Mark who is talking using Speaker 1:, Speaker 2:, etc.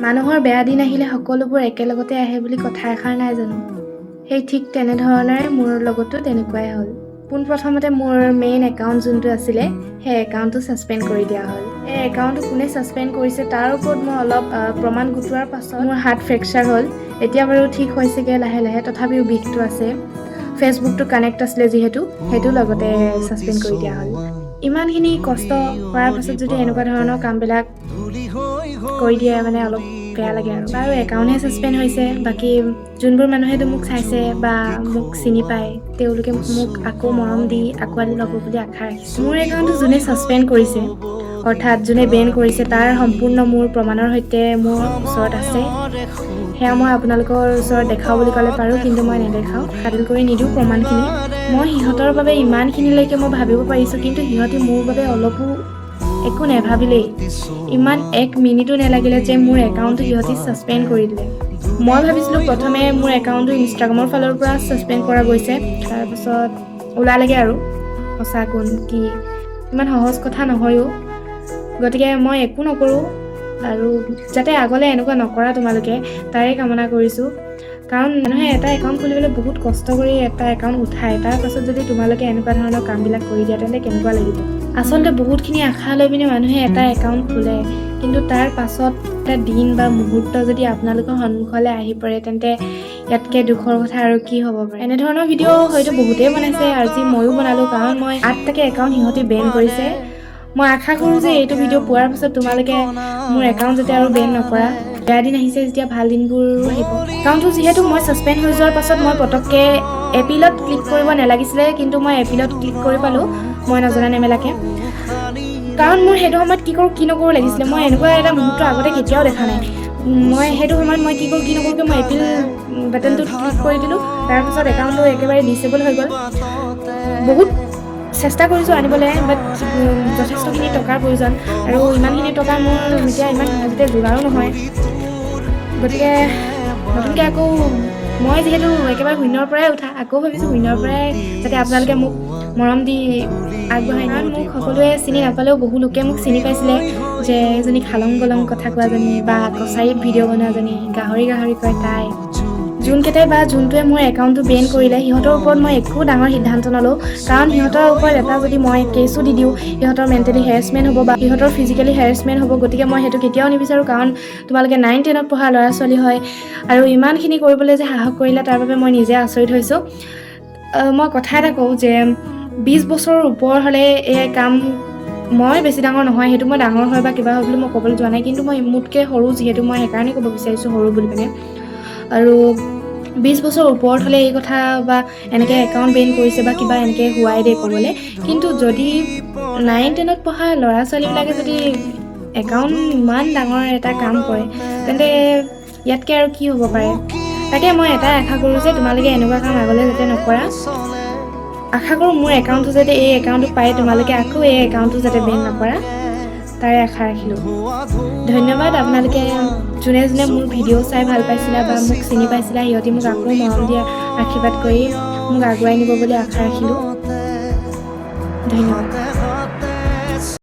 Speaker 1: মানুহৰ বেয়া দিন আহিলে সকলোবোৰ একেলগতে আহে বুলি কথা এষাৰ নাই জানো? সেই ঠিক তেনেধৰণৰে মোৰ লগতো তেনেকুৱাই হ'ল। পোনপ্ৰথমতে মোৰ মেইন একাউণ্ট যোনটো আছিলে সেই একাউণ্টটো ছাছপেণ্ড কৰি দিয়া হ'ল। এই একাউণ্টটো কোনে ছাছপেণ্ড কৰিছে তাৰ ওপৰত মই অলপ প্ৰমাণ গোটোৱাৰ পাছত মোৰ হাত ফ্ৰেকচাৰ হ'ল। এতিয়া বাৰু ঠিক হৈছেগৈ লাহে লাহে, তথাপিও বিষটো আছে। ফেচবুকটো কানেক্ট আছিলে যিহেতু, সেইটো লগতে ছাছপেণ্ড কৰি দিয়া হ'ল। ইমানখিনি কষ্ট কৰাৰ পাছত যদি এনেকুৱা ধৰণৰ কামবিলাক কৰি দিয়ে মানে অলপ বেয়া লাগে আৰু। বাৰু একাউণ্টহে ছাছপেণ্ড হৈছে, বাকী যোনবোৰ মানুহেতো মোক চাইছে বা মোক চিনি পায় তেওঁলোকে মোক আকৌ মৰম দি আঁকোৱালি ল'ব বুলি আশা ৰাখিছোঁ। মোৰ একাউণ্টটো যোনে ছাছপেণ্ড কৰিছে অৰ্থাৎ যোনে বেন কৰিছে তাৰ সম্পূৰ্ণ মোৰ প্ৰমাণৰ সৈতে মোৰ ওচৰত আছে। সেয়া মই আপোনালোকৰ ওচৰত দেখাওঁ বুলি ক'লে পাৰোঁ, কিন্তু মই নেদেখাওঁ, ফাদিল কৰি নিদিওঁ প্ৰমাণখিনি। মই সিহঁতৰ বাবে ইমানখিনিলৈকে মই ভাবিব পাৰিছোঁ, কিন্তু সিহঁতি মোৰ বাবে অলপো একো নাভাবিলেই। ইমান 1 মিনিটো নালাগিলে যে মোৰ একাউণ্টটো সিহঁতি ছাছপেণ্ড কৰি দিলে। মই ভাবিছিলোঁ প্ৰথমে মোৰ একাউণ্টটো ইনষ্টাগ্ৰামৰ ফালৰ পৰা ছাছপেণ্ড কৰা গৈছে, তাৰপাছত ওলালেগৈ আৰু সঁচা কোন কি। ইমান সহজ কথা নহয়ও, গতিকে মই একো নকৰোঁ আৰু যাতে আগলৈ এনেকুৱা নকৰা তোমালোকে তাৰে কামনা কৰিছোঁ। কাৰণ মানুহে এটা একাউণ্ট খুলিবলৈ বহুত কষ্ট কৰি এটা একাউণ্ট উঠায়, তাৰ পাছত যদি তোমালোকে এনেকুৱা ধৰণৰ কামবিলাক কৰি দিয়া তেন্তে কেনেকুৱা লাগিব? আচলতে বহুতখিনি আশা লৈ পিনে মানুহে এটা একাউণ্ট খোলে, কিন্তু তাৰ পাছত এটা দিন বা মুহূৰ্ত যদি আপোনালোকৰ সন্মুখলৈ আহি পৰে তেন্তে ইয়াতকৈ দুখৰ কথা আৰু কি হ'ব পাৰে? এনেধৰণৰ ভিডিঅ' হয়তো বহুতেই বনাইছে, আজি ময়ো বনালোঁ, কাৰণ মই 8টাকৈ একাউণ্ট সিহঁতি বেন কৰিছে। মই আশা কৰোঁ যে এইটো ভিডিঅ' পোৱাৰ পাছত তোমালোকে মোৰ একাউণ্ট যাতে আৰু বেন নকৰা। বেয়া দিন আহিছে যেতিয়া ভাল দিনবোৰো আহিব। একাউণ্টটো যিহেতু মই ছাছপেণ্ড হৈ যোৱাৰ পাছত মই পটককৈ এপিলত ক্লিক কৰিব নালাগিছিলে, কিন্তু মই এপিলত ক্লিক কৰি পালোঁ, মই নজনা নেমেলাকৈ। কাৰণ মোৰ সেইটো সময়ত কি কৰোঁ কি নকৰোঁ লাগিছিলে। মই এনেকুৱা এটা মুহূৰ্ত আগতে কেতিয়াও দেখা নাই। মই সেইটো সময়ত মই কি কৰোঁ কি নকৰোঁকৈ মই এপিল বাটনটোত ক্লিক কৰি দিলোঁ, তাৰপাছত একাউণ্টটো একেবাৰে ডিচেবল হৈ গ'ল। বহুত চেষ্টা কৰিছোঁ আনিবলৈ, বাট যথেষ্টখিনি টকাৰ প্ৰয়োজন, আৰু ইমানখিনি টকা মোৰ এতিয়া ইমান সহজতে যোগাৰো নহয়। গতিকে নতুনকৈ আকৌ মই যিহেতু একেবাৰে শূন্যৰ পৰাই উঠা, আকৌ ভাবিছোঁ শূন্যৰ পৰাই যাতে আপোনালোকে মোক মৰম দি আগবঢ়াই নিয়ে। মোক সকলোৱে চিনি নাপালেও বহু লোকে মোক চিনি পাইছিলে যে এজনী খালং গলং কথা কোৱাজনী বা কছাৰীত ভিডিঅ' বনোৱাজনী, গাহৰি কয় তাই। যোনকেইটাই বা যোনটোৱে মোৰ একাউণ্টটো বেন কৰিলে সিহঁতৰ ওপৰত মই একো ডাঙৰ সিদ্ধান্ত নলওঁ, কাৰণ সিহঁতৰ ওপৰত এটা যদি মই কেছো দি দিওঁ সিহঁতৰ মেণ্টেলি হেৰেছমেণ্ট হ'ব বা সিহঁতৰ ফিজিকেলি হেৰেছমেণ্ট হ'ব। গতিকে মই সেইটো কেতিয়াও নিবিচাৰোঁ, কাৰণ তোমালোকে 9-10ত পঢ়া ল'ৰা ছোৱালী হয়, আৰু ইমানখিনি কৰিবলৈ যে সাহস কৰিলে তাৰ বাবে মই নিজে আচৰিত হৈছোঁ। মই কথা এটা কওঁ যে 20 বছৰৰ ওপৰ হ'লে এই কাম, মই বেছি ডাঙৰ নহয়, সেইটো মই ডাঙৰ হয় বা কিবা হয় বুলি মই ক'বলৈ যোৱা নাই, কিন্তু মই মোতকৈ সৰু যিহেতু, মই সেইকাৰণে ক'ব বিচাৰিছোঁ সৰু বুলি পিনে। আৰু 20 বছৰ ওপৰত হ'লে এই কথা বা এনেকৈ একাউণ্ট বেন কৰিছে বা কিবা এনেকৈ হোৱাই দে ক'বলৈ, কিন্তু যদি 9-10ত পঢ়া ল'ৰা ছোৱালীবিলাকে যদি একাউণ্ট ইমান ডাঙৰ এটা কাম কৰে তেন্তে ইয়াতকৈ আৰু কি হ'ব পাৰে? তাকে মই এটাই আশা কৰোঁ যে তোমালোকে এনেকুৱা কাম আগলৈ যাতে নকৰা। আশা কৰোঁ মোৰ একাউণ্টটো যাতে এই একাউণ্টটো পাই তোমালোকে আকৌ এই একাউণ্টটো যাতে বেন নকৰা, তাৰে আশা ৰাখিলোঁ। ধন্যবাদ আপোনালোকে যোনে যোনে মোৰ ভিডিঅ' চাই ভাল পাইছিলা বা মোক চিনি পাইছিলা, সিহঁতি মোক আকৌ মৰম দিয়া আশীৰ্বাদ কৰি মোক আগুৱাই নিব বুলি আশা ৰাখিলোঁ। ধন্যবাদ।